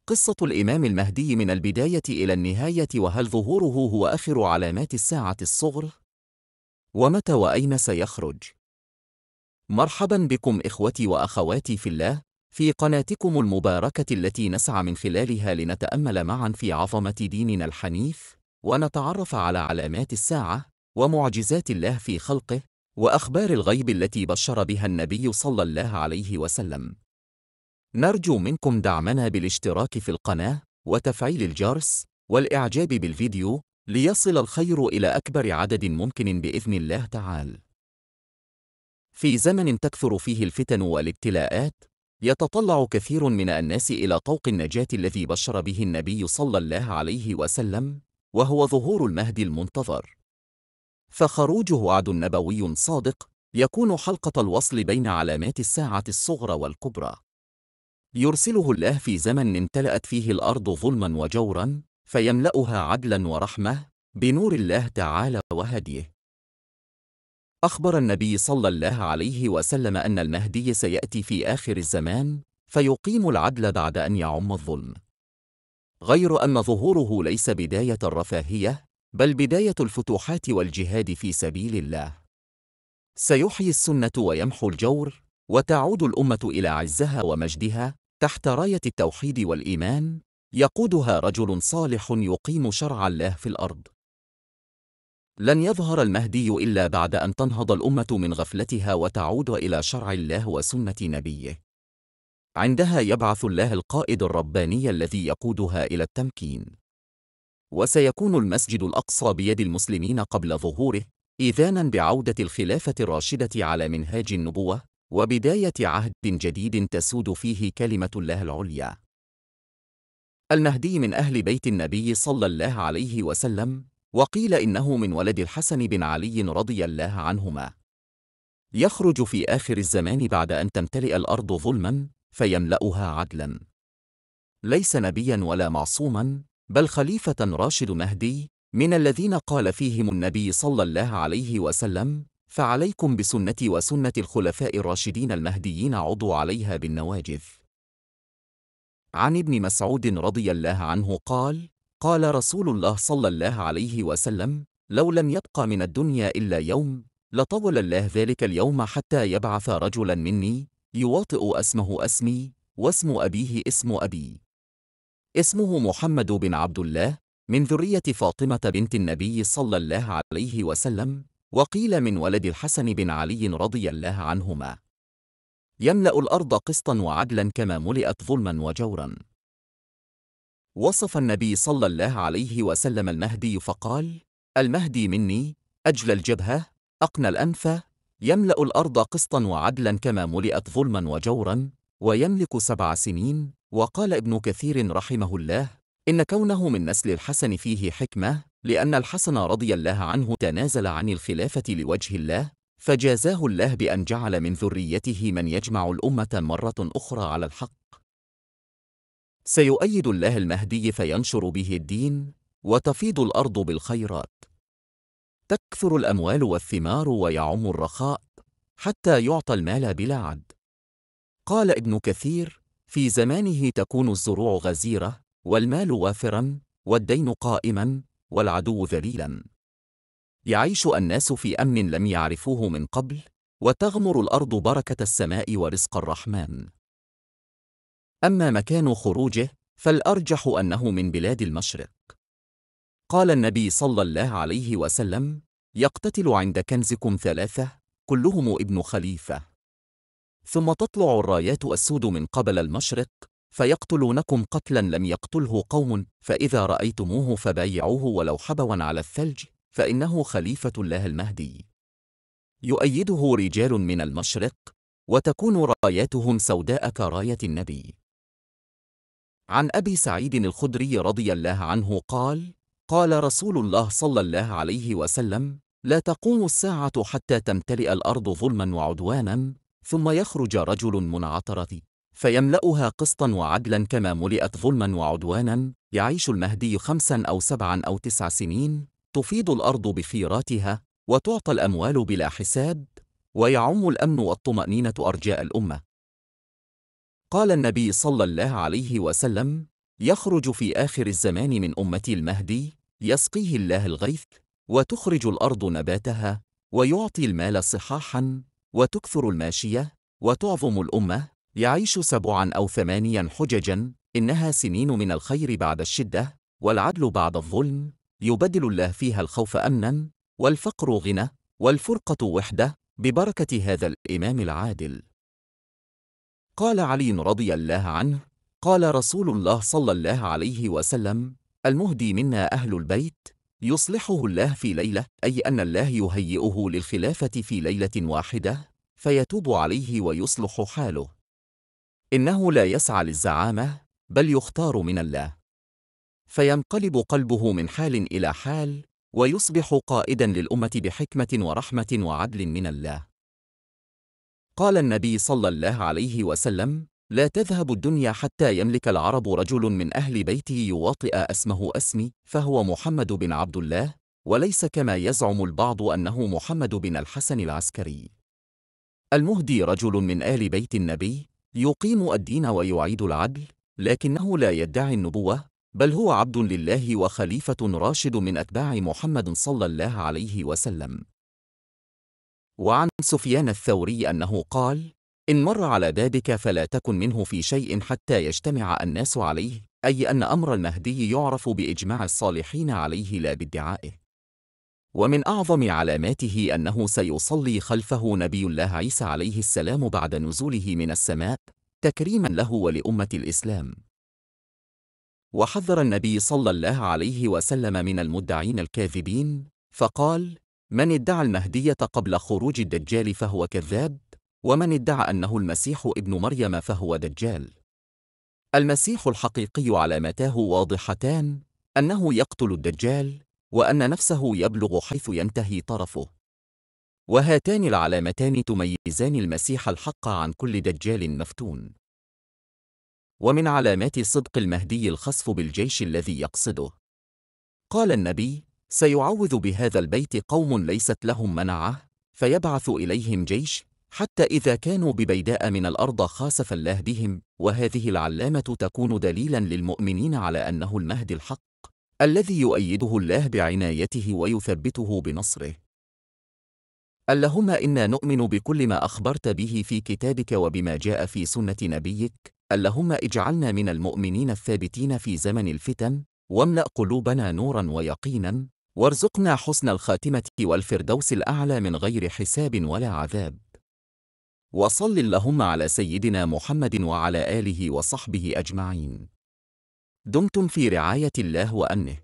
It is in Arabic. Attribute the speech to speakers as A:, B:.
A: قصة الإمام المهدي من البداية إلى النهاية، وهل ظهوره هو آخر علامات الساعة الصغرى؟ ومتى وأين سيخرج؟ مرحبا بكم إخوتي وأخواتي في الله، في قناتكم المباركة التي نسعى من خلالها لنتأمل معا في عظمة ديننا الحنيف، ونتعرف على علامات الساعة ومعجزات الله في خلقه، وأخبار الغيب التي بشر بها النبي صلى الله عليه وسلم. نرجو منكم دعمنا بالاشتراك في القناة وتفعيل الجرس والإعجاب بالفيديو ليصل الخير إلى أكبر عدد ممكن بإذن الله تعالى. في زمن تكثر فيه الفتن والابتلاءات، يتطلع كثير من الناس إلى طوق النجاة الذي بشر به النبي صلى الله عليه وسلم، وهو ظهور المهدي المنتظر. فخروجه وعد نبوي صادق يكون حلقة الوصل بين علامات الساعة الصغرى والكبرى. يرسله الله في زمن امتلأت فيه الأرض ظلما وجورا، فيملأها عدلا ورحمة بنور الله تعالى وهديه. أخبر النبي صلى الله عليه وسلم أن المهدي سيأتي في آخر الزمان، فيقيم العدل بعد أن يعم الظلم. غير أن ظهوره ليس بداية الرفاهية، بل بداية الفتوحات والجهاد في سبيل الله. سيحيي السنة ويمحو الجور، وتعود الأمة إلى عزها ومجدها تحت راية التوحيد والإيمان، يقودها رجل صالح يقيم شرع الله في الأرض. لن يظهر المهدي إلا بعد أن تنهض الأمة من غفلتها وتعود إلى شرع الله وسنة نبيه. عندها يبعث الله القائد الرباني الذي يقودها إلى التمكين. وسيكون المسجد الأقصى بيد المسلمين قبل ظهوره، إذانا بعودة الخلافة الراشدة على منهاج النبوة، وبداية عهد جديد تسود فيه كلمة الله العليا. المهدي من أهل بيت النبي صلى الله عليه وسلم، وقيل إنه من ولد الحسن بن علي رضي الله عنهما. يخرج في آخر الزمان بعد أن تمتلئ الأرض ظلما، فيملأها عدلا. ليس نبيا ولا معصوما، بل خليفة راشد مهدي، من الذين قال فيهم النبي صلى الله عليه وسلم: فعليكم بسنتي وسنة الخلفاء الراشدين المهديين، عضوا عليها بالنواجذ. عن ابن مسعود رضي الله عنه قال: قال رسول الله صلى الله عليه وسلم: لو لم يبق من الدنيا إلا يوم، لطول الله ذلك اليوم حتى يبعث رجلا مني يواطئ اسمه اسمي، واسم أبيه اسم أبي. اسمه محمد بن عبد الله، من ذرية فاطمة بنت النبي صلى الله عليه وسلم، وقيل من ولد الحسن بن علي رضي الله عنهما. يملأ الأرض قسطا وعدلا كما ملئت ظلما وجورا. وصف النبي صلى الله عليه وسلم المهدي فقال: المهدي مني أجل الجبهة، أقنى الأنف، يملأ الأرض قسطا وعدلا كما ملئت ظلما وجورا، ويملك 7 سنين. وقال ابن كثير رحمه الله: إن كونه من نسل الحسن فيه حكمة، لأن الحسن رضي الله عنه تنازل عن الخلافة لوجه الله، فجازاه الله بأن جعل من ذريته من يجمع الأمة مرة أخرى على الحق. سيؤيد الله المهدي فينشر به الدين، وتفيض الأرض بالخيرات. تكثر الأموال والثمار ويعم الرخاء، حتى يعطى المال بلا عد. قال ابن كثير: في زمانه تكون الزروع غزيرة، والمال وافرا، والدين قائما، والعدو ذليلا. يعيش الناس في أمن لم يعرفوه من قبل، وتغمر الأرض بركة السماء ورزق الرحمن. أما مكان خروجه، فالأرجح أنه من بلاد المشرق. قال النبي صلى الله عليه وسلم: يقتتل عند كنزكم 3، كلهم ابن خليفة. ثم تطلع الرايات السود من قبل المشرق، فيقتلونكم قتلا لم يقتله قوم، فإذا رأيتموه فبايعوه ولو حبوا على الثلج، فإنه خليفة الله المهدي. يؤيده رجال من المشرق، وتكون راياتهم سوداء كراية النبي. عن أبي سعيد الخدري رضي الله عنه قال: قال رسول الله صلى الله عليه وسلم: لا تقوم الساعة حتى تمتلئ الأرض ظلما وعدوانا، ثم يخرج رجل منعطرة فيملأها قسطا وعدلا كما ملئت ظلما وعدوانا. يعيش المهدي 5 أو 7 أو 9 سنين، تفيض الأرض بخيراتها، وتعطى الأموال بلا حساب، ويعم الأمن والطمأنينة أرجاء الأمة. قال النبي صلى الله عليه وسلم: يخرج في آخر الزمان من أمتي المهدي، يسقيه الله الغيث، وتخرج الأرض نباتها، ويعطي المال صحاحا، وتكثر الماشية، وتعظم الأمة، يعيش 7 أو 8 حججا، إنها سنين من الخير بعد الشدة، والعدل بعد الظلم، يبدل الله فيها الخوف أمنا، والفقر غنى، والفرقة وحدة، ببركة هذا الإمام العادل. قال علي رضي الله عنه: قال رسول الله صلى الله عليه وسلم: المهدي منا أهل البيت، يصلحه الله في ليلة، أي أن الله يهيئه للخلافة في ليلة واحدة، فيتوب عليه ويصلح حاله. إنه لا يسعى للزعامة، بل يختار من الله، فينقلب قلبه من حال إلى حال، ويصبح قائدا للأمة بحكمة ورحمة وعدل من الله. قال النبي صلى الله عليه وسلم: لا تذهب الدنيا حتى يملك العرب رجل من أهل بيتي يواطئ اسمه اسمي، فهو محمد بن عبد الله، وليس كما يزعم البعض أنه محمد بن الحسن العسكري. المهدي رجل من آل بيت النبي، يقيم الدين ويعيد العدل، لكنه لا يدعي النبوة، بل هو عبد لله وخليفة راشد من أتباع محمد صلى الله عليه وسلم. وعن سفيان الثوري أنه قال: إن مر على بابك فلا تكن منه في شيء حتى يجتمع الناس عليه، أي أن أمر المهدي يعرف بإجماع الصالحين عليه لا بادعائه. ومن أعظم علاماته أنه سيصلي خلفه نبي الله عيسى عليه السلام بعد نزوله من السماء، تكريما له ولأمة الإسلام. وحذر النبي صلى الله عليه وسلم من المدعين الكاذبين، فقال: من ادعى المهدية قبل خروج الدجال فهو كذاب، ومن ادعى أنه المسيح ابن مريم فهو دجال. المسيح الحقيقي علامتاه واضحتان: أنه يقتل الدجال، وأن نفسه يبلغ حيث ينتهي طرفه. وهاتان العلامتان تميزان المسيح الحق عن كل دجال مفتون. ومن علامات صدق المهدي الخسف بالجيش الذي يقصده. قال النبي: سيعوذ بهذا البيت قوم ليست لهم منعة، فيبعث إليهم جيش، حتى إذا كانوا ببيداء من الأرض خاسف الله بهم. وهذه العلامة تكون دليلا للمؤمنين على أنه المهدي الحق، الذي يؤيده الله بعنايته ويثبته بنصره. اللهم إنا نؤمن بكل ما أخبرت به في كتابك وبما جاء في سنة نبيك. اللهم اجعلنا من المؤمنين الثابتين في زمن الفتن، واملأ قلوبنا نورا ويقينا، وارزقنا حسن الخاتمة والفردوس الأعلى من غير حساب ولا عذاب. وصل اللهم على سيدنا محمد وعلى آله وصحبه أجمعين. دمتم في رعاية الله وأمنه.